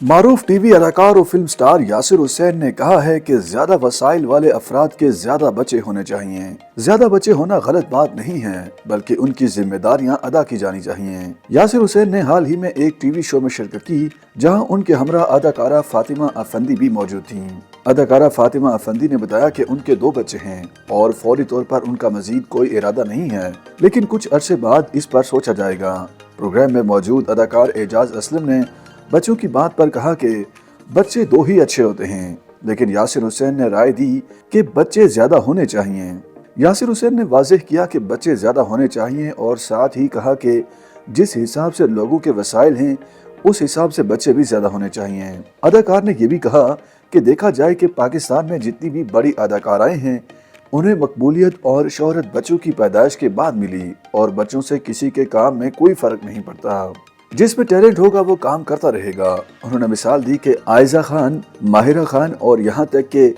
معروف T V اداکار و فلم سٹار یاسر حسین نے کہا ہے کہ زیادہ وسائل والے افراد کے زیادہ بچے ہونے چاہیے۔ زیادہ بچے ہونا غلط بات نہیں ہے بلکہ ان کی ذمہ داریاں ادا کی جانی چاہیے۔ یاسر حسین نے حال ہی میں ایک ٹی وی شو میں شرکت کی جہاں ان کے ہمراہ اداکارہ فاطمہ افندی بھی موجود تھیں۔ اداکارہ فاطمہ افندی نے بتایا کہ ان کے 2 بچے ہیں اور فوری طور پر ان کا مزید کوئی ارادہ نہیں ہے، لیکن کچھ عرصے بعد اس پر سوچا جائے گا۔ پروگرام میں موجود اداکار اعجاز اسلم نے بچوں کی بات پر کہا کہ بچے 2 ہی اچھے ہوتے ہیں، لیکن یاسر حسین نے رائے دی کہ بچے زیادہ ہونے چاہیے۔ یاسر حسین نے واضح کیا کہ بچے زیادہ ہونے چاہیے اور ساتھ ہی کہا کہ جس حساب سے لوگوں کے وسائل ہیں اس حساب سے بچے بھی زیادہ ہونے چاہیے۔ اداکار نے یہ بھی کہا کہ دیکھا جائے کہ پاکستان میں جتنی بھی بڑی اداکارائیں ہیں انہیں مقبولیت اور شہرت بچوں کی پیدائش کے بعد ملی اور بچوں سے کسی کے کام میں کوئی فرق نہیں پڑتا۔ جس میں ٹیلنٹ ہوگا وہ کام کرتا رہے گا۔ انہوں نے مثال دی کہ عائزہ خان، ماہرہ خان اور یہاں تک کہ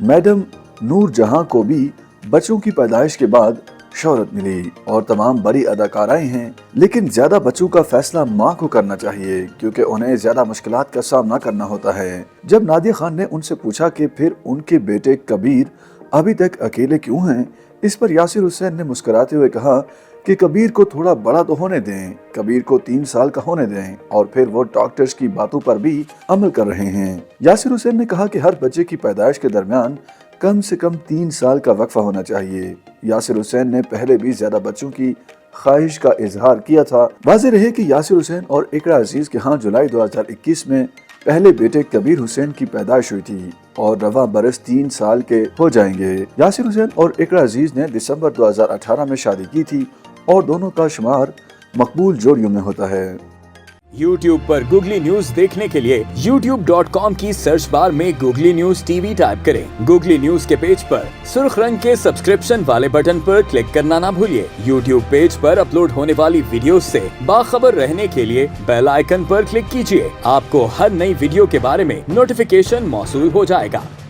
میڈم نور جہاں کو بھی بچوں کی پیدائش کے بعد شہرت ملی اور تمام بڑی اداکارائیں ہیں، لیکن زیادہ بچوں کا فیصلہ ماں کو کرنا چاہیے کیونکہ انہیں زیادہ مشکلات کا سامنا کرنا ہوتا ہے۔ جب نادیہ خان نے ان سے پوچھا کہ پھر ان کے بیٹے کبیر ابھی تک اکیلے کیوں ہیں، اس پر یاسر حسین نے مسکراتے ہوئے کہا کہ کبیر کو تھوڑا بڑا تو ہونے دیں، کبیر کو 3 سال کا ہونے دیں اور پھر وہ ڈاکٹرز کی باتوں پر بھی عمل کر رہے ہیں۔ یاسر حسین نے کہا کہ ہر بچے کی پیدائش کے درمیان کم سے کم 3 سال کا وقفہ ہونا چاہیے۔ یاسر حسین نے پہلے بھی زیادہ بچوں کی خواہش کا اظہار کیا تھا۔ واضح رہے کہ یاسر حسین اور اقرا عزیز کے ہاں جولائی 2021 میں پہلے بیٹے کبیر حسین کی پیدائش ہوئی تھی اور رواں برس 3 سال کے ہو جائیں گے۔ یاسر حسین اور اقرا عزیز نے دسمبر 2018 میں شادی کی تھی اور دونوں کا شمار مقبول جوڑیوں میں ہوتا ہے۔ YouTube پر گوگلی نیوز دیکھنے کے لیے youtube.com کی سرچ بار میں googly news T V type کریں۔ گوگلی نیوز کے پیج پر سرخ رنگ کے سبسکرپشن والے بٹن پر کلک کرنا نہ بھولیے۔ YouTube پیج پر اپلوڈ ہونے والی ویڈیوز سے باخبر رہنے کے لیے بیل آئیکن پر کلک کیجیے۔ آپ کو ہر نئی ویڈیو کے بارے میں نوٹیفیکیشن موصول ہو جائے گا۔